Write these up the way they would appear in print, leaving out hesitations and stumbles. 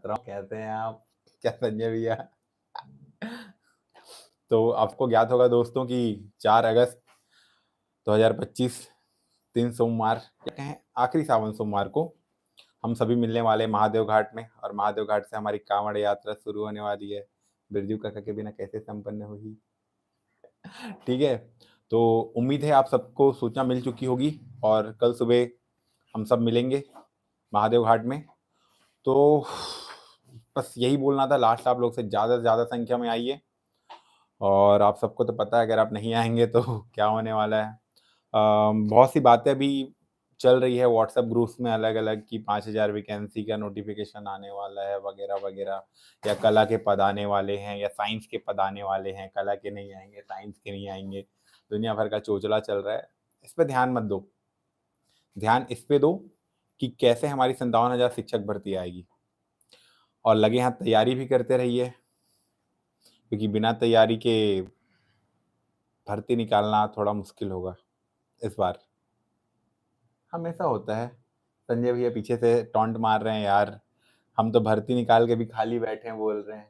रहा हूँ, कैसे हैं आप? क्या संजय भैया? तो आपको ज्ञात होगा दोस्तों कि 4 अगस्त 2025 दिन सोमवार या कहें आखिरी सावन सोमवार को हम सभी मिलने वाले महादेव घाट में, और महादेव घाट से हमारी कांवड़ यात्रा शुरू होने वाली है। बिरजू काका के बिना कैसे संपन्न होगी? ठीक है, तो उम्मीद है आप सबको सूचना मिल चुकी होगी और कल सुबह हम सब मिलेंगे महादेव घाट में। तो बस यही बोलना था, लास्ट आप लोग से ज़्यादा से ज़्यादा संख्या में आइए। और आप सबको तो पता है अगर आप नहीं आएंगे तो क्या होने वाला है। बहुत सी बातें अभी चल रही है व्हाट्सएप ग्रुप्स में अलग अलग कि 5,000 वैकेंसी का नोटिफिकेशन आने वाला है वगैरह वगैरह, या कला के पद आने वाले हैं या साइंस के पद आने वाले हैं, कला के नहीं आएंगे, साइंस के नहीं आएंगे। दुनिया भर का चोचला चल रहा है, इस पर ध्यान मत दो। ध्यान इस पे दो कि कैसे हमारी 57,000 शिक्षक भर्ती आएगी, और लगे हाथ तैयारी भी करते रहिए, क्योंकि बिना तैयारी के भर्ती निकालना थोड़ा मुश्किल होगा इस बार। हमेशा होता है। संजय भैया पीछे से टॉन्ट मार रहे हैं, यार हम तो भर्ती निकाल के भी खाली बैठे हैं बोल रहे हैं।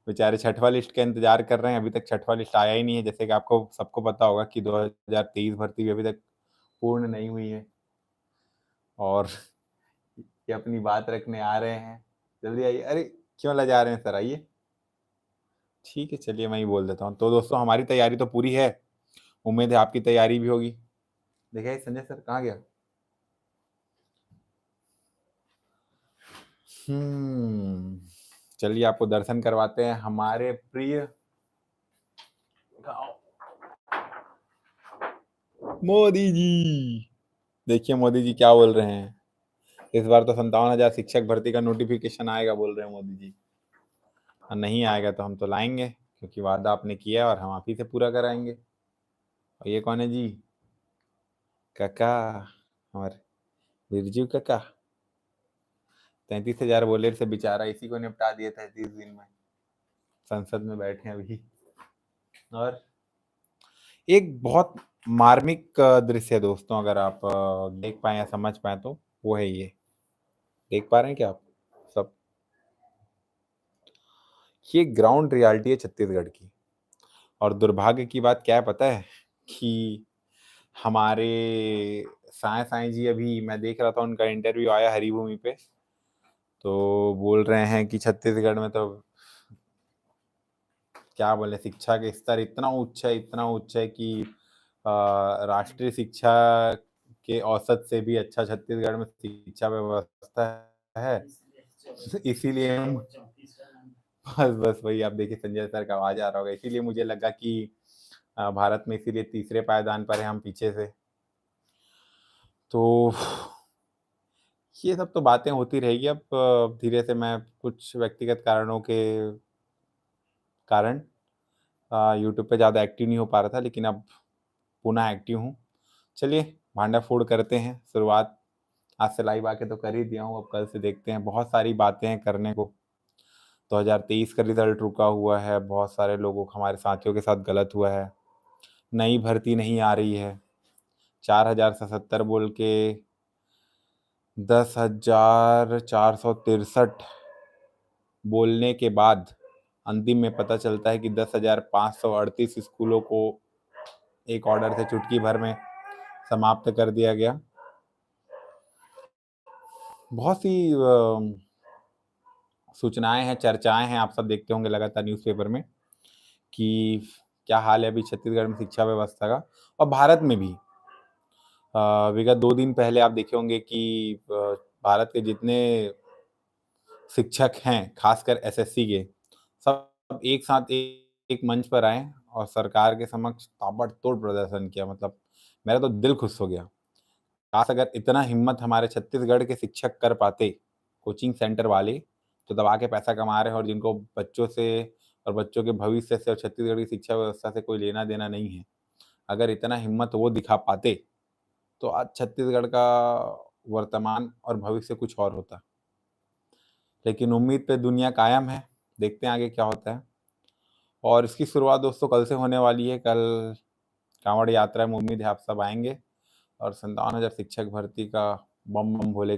बेचारे छठवा लिस्ट का इंतजार कर रहे हैं, अभी तक छठवा लिस्ट आया ही नहीं है। जैसे कि आपको सबको पता होगा कि 2023 भर्ती भी अभी तक पूर्ण नहीं हुई है, और ये अपनी बात रखने आ रहे हैं। जल्दी आइए। अरे क्यों लजा रहे हैं सर, आइए। ठीक है चलिए मैं ही बोल देता हूँ। तो दोस्तों हमारी तैयारी तो पूरी है, उम्मीद है आपकी तैयारी भी होगी। देखिए संजय सर कहाँ गया? चलिए आपको दर्शन करवाते हैं हमारे प्रिय मोदी जी। देखिए मोदी जी क्या बोल रहे हैं, इस बार तो 57,000 शिक्षक भर्ती का नोटिफिकेशन आएगा बोल रहे हैं मोदी जी। और नहीं आएगा तो हम तो लाएंगे, क्योंकि वादा आपने किया और हम आप ही से पूरा कराएंगे। और ये कौन है जी? काका, हमारे बिरजू काका। 33,000 बोले से बेचारा इसी को निपटा दिया 33 दिन में, संसद में बैठे हैं अभी। और एक बहुत मार्मिक दृश्य है दोस्तों, अगर आप देख पाए या समझ पाए तो वो है ये। देख पा रहे हैं क्या आप सब? ये ग्राउंड रियलिटी है छत्तीसगढ़ की। और दुर्भाग्य की बात क्या है पता है, कि हमारे साए साए जी, अभी मैं देख रहा था उनका इंटरव्यू आया हरिभूमि पे, तो बोल रहे हैं कि छत्तीसगढ़ में तो क्या बोले, शिक्षा के स्तर इतना उच्च है, इतना उच्च है कि राष्ट्रीय शिक्षा के औसत से भी अच्छा छत्तीसगढ़ में शिक्षा व्यवस्था है। इसीलिए बस बस वही आप देखिए संजय सर का आवाज आ रहा होगा, इसीलिए मुझे लगा कि भारत में इसीलिए तीसरे पायदान पर है हम पीछे से। तो ये सब तो बातें होती रहेगी। अब धीरे से मैं कुछ व्यक्तिगत कारणों के कारण यूट्यूब पे ज़्यादा एक्टिव नहीं हो पा रहा था, लेकिन अब पुनः एक्टिव हूँ। चलिए भांडा फोड़ करते हैं शुरुआत। आज से लाइव आके तो कर ही दिया हूँ, अब कल से देखते हैं। बहुत सारी बातें हैं करने को। 2023 का रिजल्ट रुका हुआ है, बहुत सारे लोगों को, हमारे साथियों के साथ गलत हुआ है। नई भर्ती नहीं आ रही है, 4,077 बोल के 10,463 बोलने के बाद अंतिम में पता चलता है कि 10,538 स्कूलों को एक ऑर्डर से चुटकी भर में समाप्त कर दिया गया। बहुत सी सूचनाएं हैं, चर्चाएं हैं, आप सब देखते होंगे लगातार न्यूज़पेपर में कि क्या हाल है अभी छत्तीसगढ़ में शिक्षा व्यवस्था का, और भारत में भी। विगत 2 दिन पहले आप देखे होंगे कि भारत के जितने शिक्षक हैं, खासकर एसएससी के, सब एक साथ एक मंच पर आए और सरकार के समक्ष ताबड़तोड़ प्रदर्शन किया। मतलब मेरा तो दिल खुश हो गया। काश अगर इतना हिम्मत हमारे छत्तीसगढ़ के शिक्षक कर पाते, कोचिंग सेंटर वाले तो दबा के पैसा कमा रहे हैं, और जिनको बच्चों से और बच्चों के भविष्य से और छत्तीसगढ़ की शिक्षा व्यवस्था से कोई लेना देना नहीं है, अगर इतना हिम्मत वो दिखा पाते तो आज छत्तीसगढ़ का वर्तमान और भविष्य कुछ और होता। लेकिन उम्मीद पे दुनिया कायम है, देखते हैं आगे क्या होता है। और इसकी शुरुआत दोस्तों कल से होने वाली है। कल कांवड़ यात्रा में उम्मीद है आप सब आएंगे, और 57,000 शिक्षक भर्ती का बम बम भोले